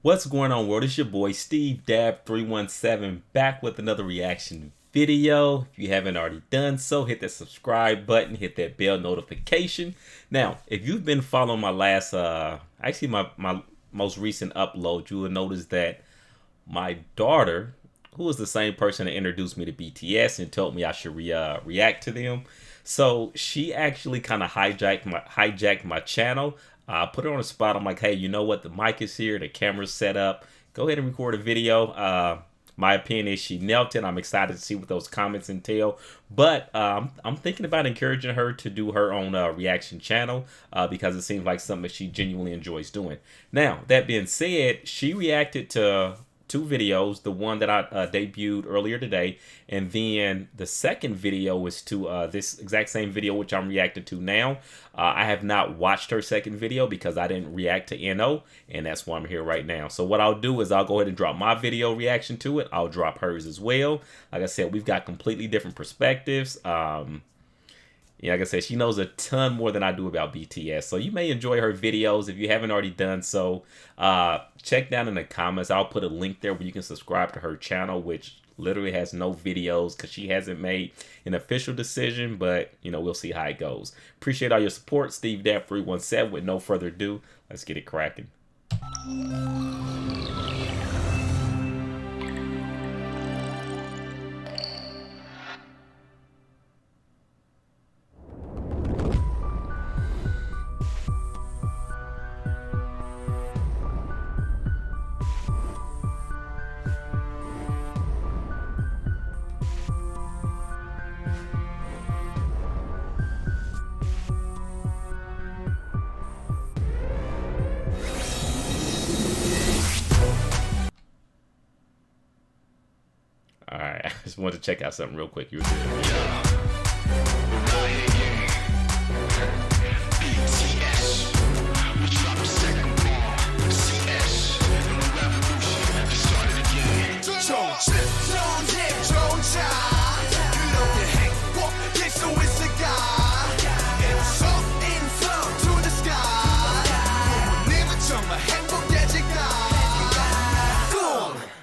What's going on, world? It's your boy Steve Dab 317 back with another reaction video. If you haven't already done so, hit that subscribe button, hit that bell notification. Now, if you've been following my last actually my most recent upload, you will notice that my daughter, who was the same person that introduced me to BTS and told me I should react to them, so she actually kind of hijacked my channel. Put her on the spot. I'm like, hey, you know what? The mic is here, the camera's set up. Go ahead and record a video. My opinion is she nailed it. I'm excited to see what those comments entail. But I'm thinking about encouraging her to do her own reaction channel because it seems like something that she genuinely enjoys doing. Now, that being said, she reacted to two videos. The one that I debuted earlier today, and then the second video was to this exact same video which I'm reacting to now. I have not watched her second video because I didn't react to NO, and that's why I'm here right now. So what I'll do is I'll go ahead and drop my video reaction to it. I'll drop hers as well. Like I said, we've got completely different perspectives. Yeah, like I said, she knows a ton more than I do about BTS. So you may enjoy her videos. If you haven't already done so, check down in the comments. I'll put a link there where you can subscribe to her channel, which literally has no videos because she hasn't made an official decision. But, you know, we'll see how it goes. Appreciate all your support. Steve Dab 317. With no further ado, let's get it cracking. All right, I just wanted to check out something real quick. You were doing BTS, we dropped the second bomb. CS, and the revolution just started again. Don't hit, don't die. 그렇게 행복할 수 있을까? It's so in flow to the sky. 부모님은 정말 행복해질까? 꿈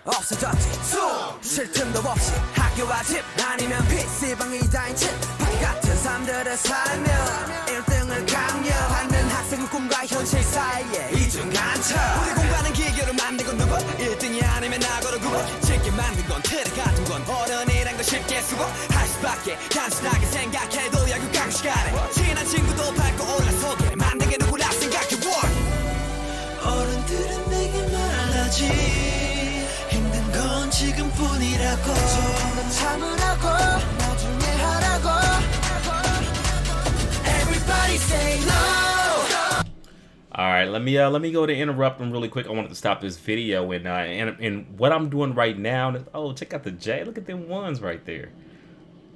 없어졌지. 쉴 틈도 없이 학교와 집 아니면 PC방이 다인 집 바퀴 같은 삶들을 살며 1등을 강요하는 학생의 꿈과 현실 사이에 이중간첩 우리 공부하는 기계로 만들고 누구 1등이 아니면 나고로 구워 쉽게 만든 건 틀에 가둔 건 어른이란 걸 쉽게 수고할 수밖에 단순하게 생각해도 야구 강의 시간에 친한 친구도 밟고 올라서게 만든 게 누구라 생각해 어른들은 내게 말하지 지금뿐이라고 조금은 참으라고 나중에 하라고 Everybody say no. All right, let me go to interrupt them really quick. I wanted to stop this video and what I'm doing right now. Oh, check out the J. Look at them ones right there.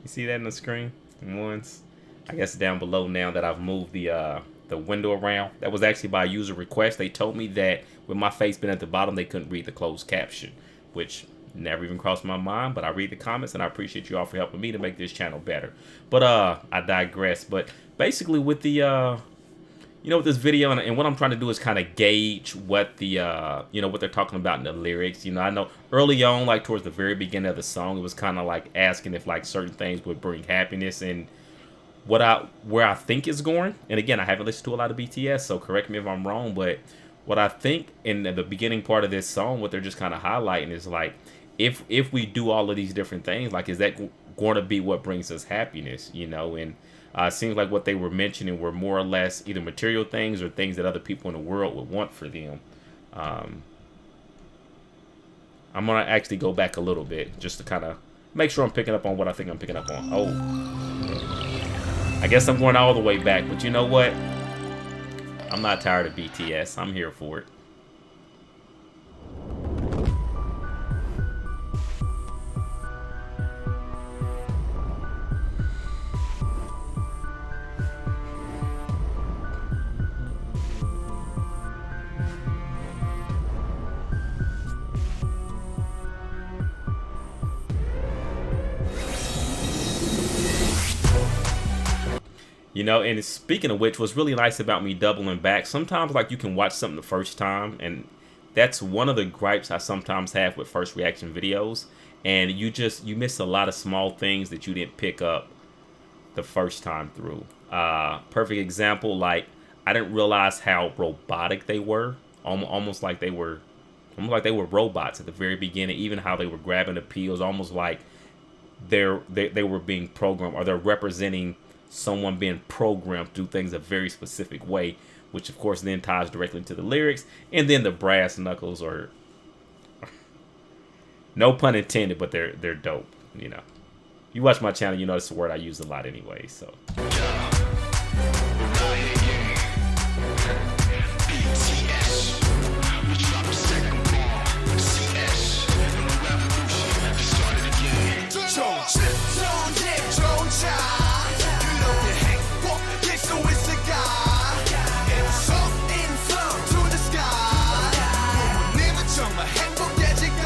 You see that on the screen? Them ones. I guess down below now that I've moved the window around. That was actually by user request. They told me that with my face being at the bottom, they couldn't read the closed caption, which never even crossed my mind. But I read the comments, and I appreciate you all for helping me to make this channel better. But I digress. But basically with the you know, with this video and what I'm trying to do is kind of gauge what the you know, what they're talking about in the lyrics. You know, I know early on, like towards the very beginning of the song, it was kind of like asking if like certain things would bring happiness, and where I think it's going. And again, I haven't listened to a lot of BTS, so correct me if I'm wrong, but what I think in the beginning part of this song, what they're just kind of highlighting is like, if we do all of these different things, like, is that going to be what brings us happiness, you know? And it seems like what they were mentioning were more or less either material things or things that other people in the world would want for them. I'm going to actually go back a little bit just to kind of make sure I'm picking up on what I think I'm picking up on. Oh, I guess I'm going all the way back, but you know what? I'm not tired of BTS. I'm here for it. You know, and speaking of which, what's really nice about me doubling back, sometimes like you can watch something the first time and that's one of the gripes I sometimes have with first reaction videos. And you miss a lot of small things that you didn't pick up the first time through. Perfect example, like I didn't realize how robotic they were. Almost like they were robots at the very beginning. Even how they were grabbing the pills, almost like they were being programmed, or they're representing someone being programmed to do things a very specific way, which of course then ties directly into the lyrics. And then the brass knuckles are, no pun intended, but they're dope. You know, you watch my channel, you know it's a word I use a lot anyway. So. BTS, we drop the second ball. CS, and the revolution just started again. Don't slip, don't dip, don't die. You know the 행복, yes, so it's the guy. It's up in flow to the sky. 부모님은 정말 행복해질까?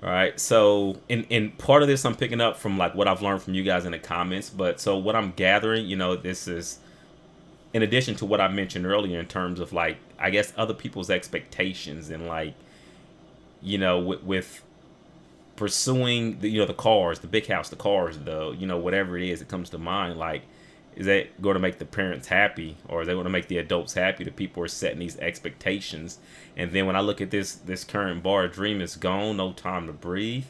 All right, so in part of this I'm picking up from like what I've learned from you guys in the comments, but so what I'm gathering, you know, this is in addition to what I mentioned earlier in terms of like, I guess, other people's expectations and like, you know, with pursuing the, you know, the cars, the big house, the cars, the, you know, whatever it is that comes to mind, like, is that going to make the parents happy, or is that going to make the adults happy? The people are setting these expectations. And then when I look at this current bar, dream is gone, no time to breathe.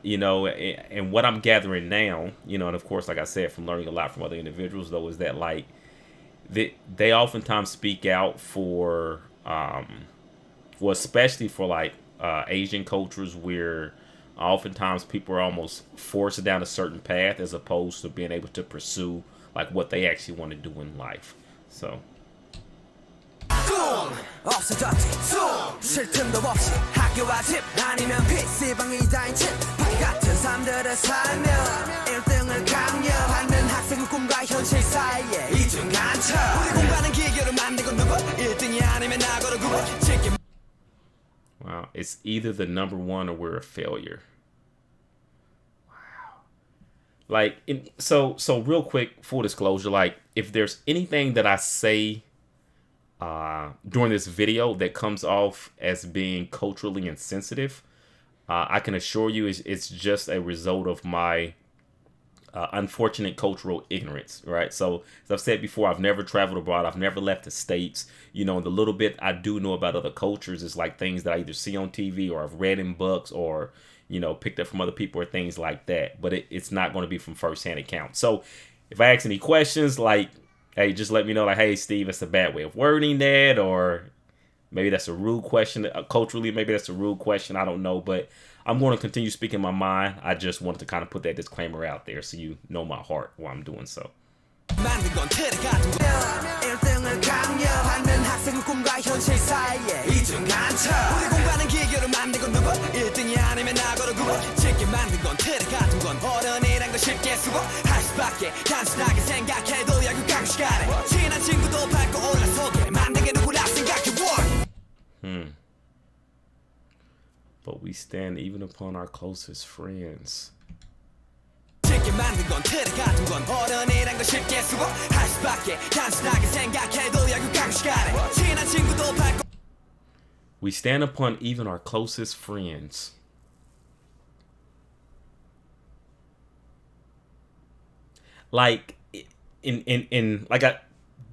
You know, and what I'm gathering now, you know, and of course, like I said, from learning a lot from other individuals, though, is that like they oftentimes speak out for, well, especially for like Asian cultures, where oftentimes people are almost forced down a certain path as opposed to being able to pursue like what they actually want to do in life. So. Wow, it's either the number one or we're a failure. Like, so real quick, full disclosure, like, if there's anything that I say during this video that comes off as being culturally insensitive, I can assure you it's just a result of my unfortunate cultural ignorance, right? So, as I've said before, I've never traveled abroad. I've never left the States. You know, the little bit I do know about other cultures is like things that I either see on TV or I've read in books or, you know, picked up from other people or things like that. But it's not going to be from firsthand account. So if I ask any questions, like, hey, just let me know, like, hey, Steve, that's a bad way of wording that, or maybe that's a rude question. Culturally, maybe that's a rude question. I don't know. But I'm going to continue speaking my mind. I just wanted to kind of put that disclaimer out there so you know my heart while I'm doing so. But we stand even upon our closest friends. We stand upon even our closest friends. Like,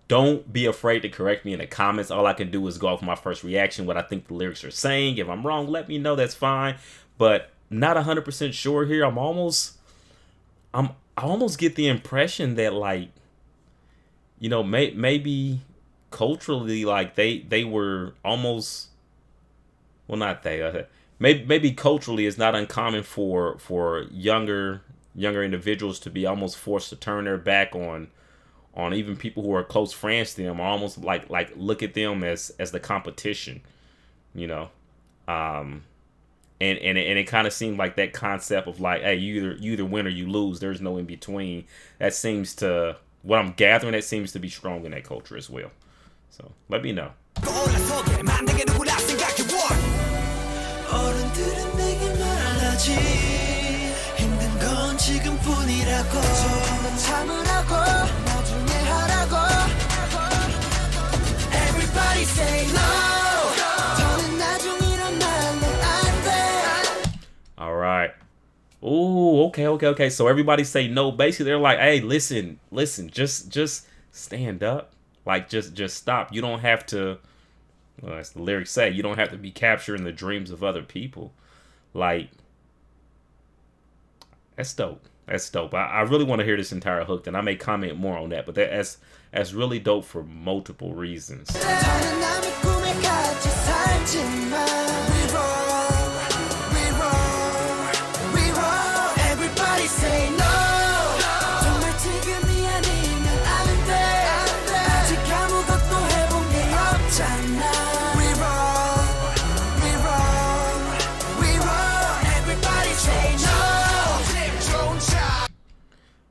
don't be afraid to correct me in the comments. All I can do is go off my first reaction, what I think the lyrics are saying. If I'm wrong, let me know. That's fine. But not 100% sure here. I almost get the impression that, like, you know, maybe culturally, like they were almost, well, not they. Maybe culturally, it's not uncommon for younger individuals to be almost forced to turn their back on even people who are close friends to them, or almost like look at them as the competition, you know. And it kind of seemed like that concept of like, hey, you either win or you lose. There's no in between. That seems to, what I'm gathering, that seems to be strong in that culture as well. So let me know. Everybody say Oh, okay. So everybody say no. Basically, they're like, hey, listen, just stand up. Like, just stop. You don't have to. Well, as the lyrics say, you don't have to be capturing the dreams of other people. Like, that's dope. That's dope. I really want to hear this entire hook, and I may comment more on that. But that's really dope for multiple reasons.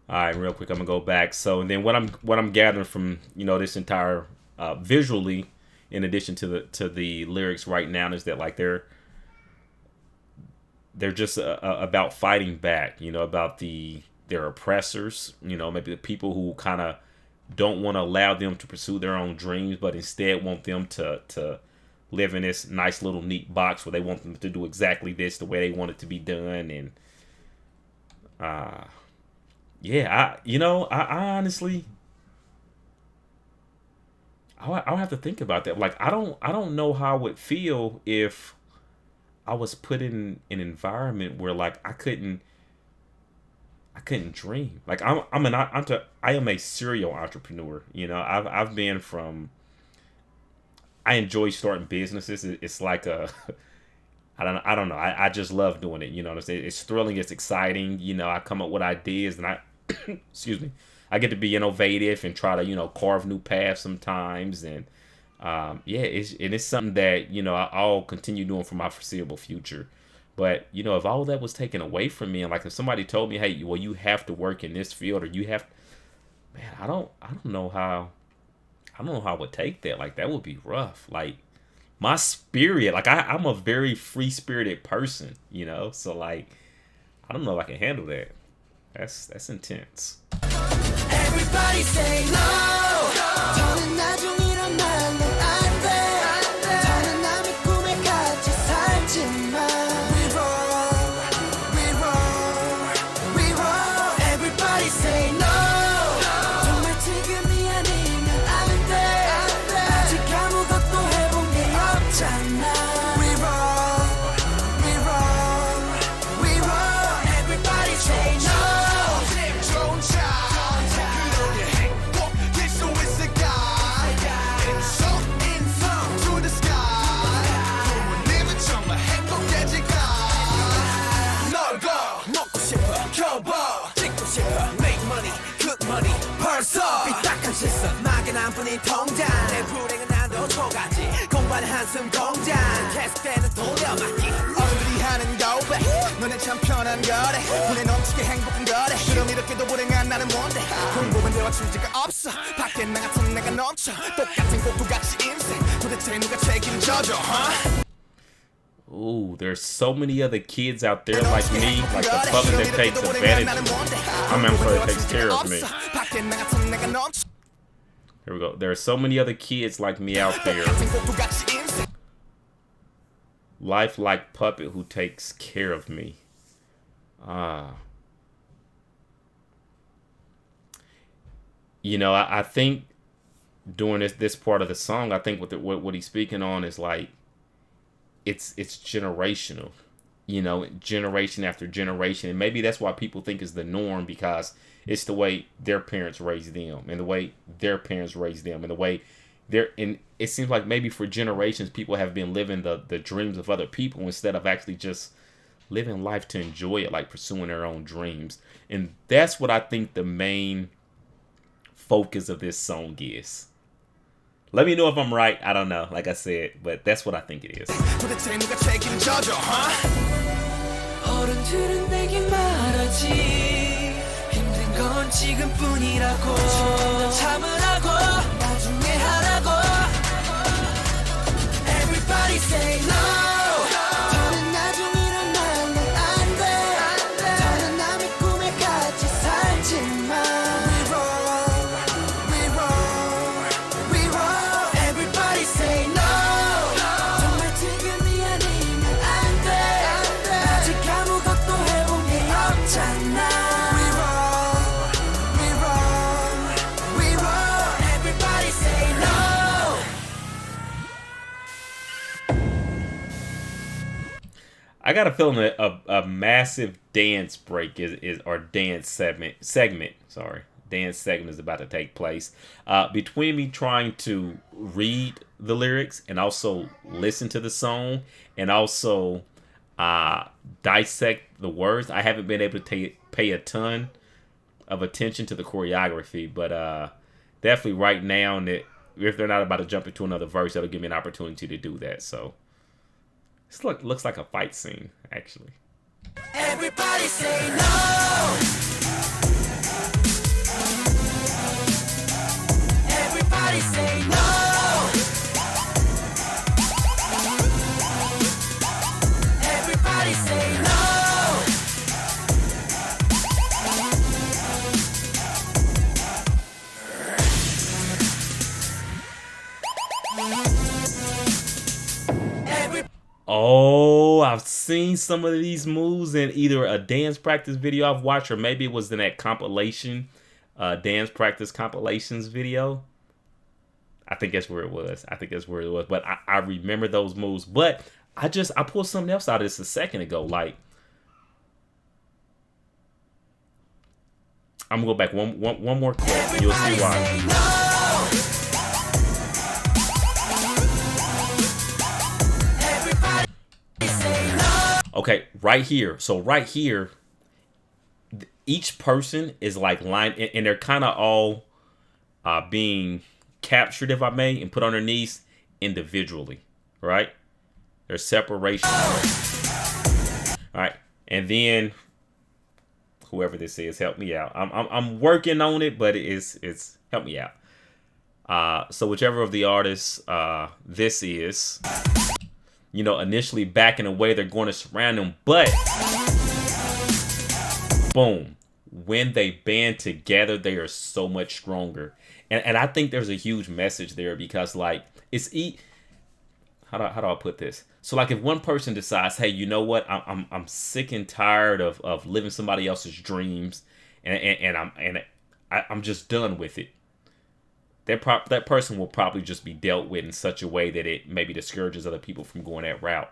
All right, real quick, I'm gonna go back. So, and then what I'm gathering from this entire visually, in addition to the lyrics right now, is that like they're just about fighting back. About their oppressors. Maybe the people who kind of don't want to allow them to pursue their own dreams, but instead want them to live in this nice little neat box where they want them to do exactly this the way they want it to be done. And yeah, I honestly, I'll have to think about that. Like, I don't know how I would feel if I was put in an environment where like I couldn't dream. Like, I am a serial entrepreneur. I've been from. I enjoy starting businesses. It's like a. I don't know. I just love doing it. You know what I'm saying? It's thrilling. It's exciting. I come up with ideas, and I, excuse me, I get to be innovative and try to carve new paths sometimes. And yeah, it's something that I'll continue doing for my foreseeable future. But if all that was taken away from me, and like if somebody told me, hey, well, you have to work in this field, or you have, man, I don't know how I would take that. Like, that would be rough. Like, my spirit, like I'm a very free spirited person, so like I don't know if I can handle that. That's intense. Everybody say no. 뿐인 통장 내 불행은 난도 초가지 공부하는 한숨 공장 계속되는 돌려막기 어른들이 하는 고백 너네 참 편한 거래 분에 넘치게 행복한 거래 그럼 이렇게도 불행한 나는 뭔데 공부만 대화 취지가 없어 밖에 나 같은 내가 넘쳐 똑같은 꼭두같이 인생 도대체 누가 책임을 져줘 Ooh, there's so many other kids out there like me, like the public that takes advantage. I'm sorry, that takes care of me. Here we go. There are so many other kids like me out there. Lifelike puppet who takes care of me. I think during this part of the song, I think what he's speaking on is like it's generational. Generation after generation, and maybe that's why people think it's the norm, because it's the way their parents raised them, and the way their parents raised them, and the way and it seems like maybe for generations people have been living the dreams of other people instead of actually just living life to enjoy it, like pursuing their own dreams. And that's what I think the main focus of this song is. Let me know if I'm right. I don't know, like I said, but that's what I think it is. 어른들은 내게 말하지 힘든 건 지금뿐이라고 참으라고 나중에 하라고 Everybody say no. 더는 나중이란 말로 안 돼. 더는 남의 꿈에 같이 살지 마. We roll. Everybody say no. 정말 지금이 아니면 안 돼. 아직 아무것도 해본 게 I got a feeling a massive dance break is or dance segment. Sorry, dance segment is about to take place. Between me trying to read the lyrics and also listen to the song and also dissect the words, I haven't been able to pay a ton of attention to the choreography, but definitely right now, and if they're not about to jump into another verse, that'll give me an opportunity to do that. So this looks like a fight scene, actually. Everybody say no. Everybody say no. Everybody say no. Oh, I've seen some of these moves in either a dance practice video I've watched, or maybe it was in that compilation, dance practice compilations video. I think that's where it was. But I remember those moves. But I pulled something else out of this a second ago. Like, I'm gonna go back one more clip, and you'll see why. Okay, right here. So right here, each person is like lined, and they're kind of all being captured, if I may, and put on their knees individually, right? There's separation. All right, and then whoever this is, help me out. I'm working on it, but it's help me out. So whichever of the artists this is, you know, initially backing away, they're going to surround them, but boom, when they band together, they are so much stronger. And I think there's a huge message there, because like it's how do I put this? So like if one person decides, hey, you know what, I'm sick and tired of living somebody else's dreams, and I'm just done with it. That person will probably just be dealt with in such a way that it maybe discourages other people from going that route.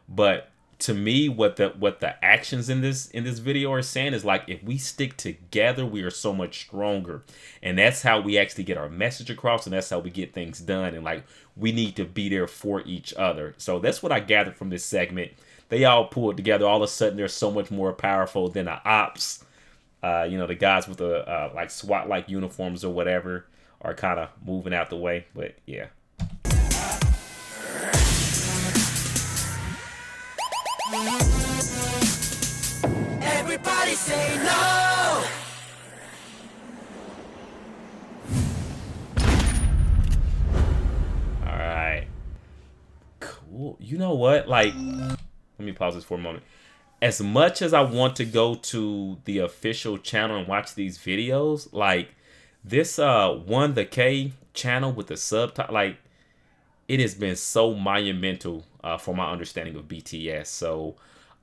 But to me, what the actions in this video are saying is like, if we stick together, we are so much stronger, and that's how we actually get our message across, and that's how we get things done. And like, we need to be there for each other. So that's what I gathered from this segment. They all pulled together. All of a sudden, they're so much more powerful than the ops. You know, the guys with the like SWAT-like uniforms or whatever are kind of moving out the way. But yeah. Everybody say no. All right. Cool. You know what? Like, let me pause this for a moment. As much as I want to go to the official channel and watch these videos, like this One the K channel with the subtitle, like, it has been so monumental for my understanding of BTS. So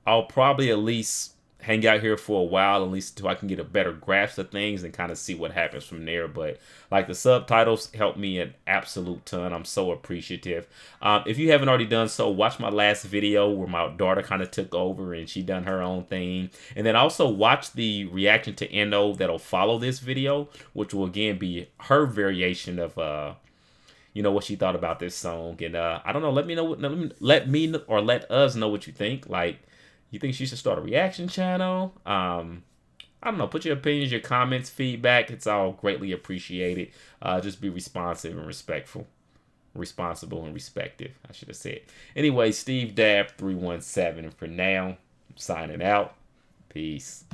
I'll probably at least hang out here for a while, at least until I can get a better grasp of things and kind of see what happens from there. But like, the subtitles help me an absolute ton. I'm so appreciative. If you haven't already done so, watch my last video where my daughter kind of took over and she done her own thing. And then also watch the reaction to NO that'll follow this video, which will again be her variation of you know, what she thought about this song. And I don't know, let me know what, let us know what you think. Like, you think she should start a reaction channel? I don't know. Put your opinions, your comments, feedback. It's all greatly appreciated. Just be responsive and respectful. Responsible and respective, I should have said. Anyway, Steve Dab 317. And for now, I'm signing out. Peace.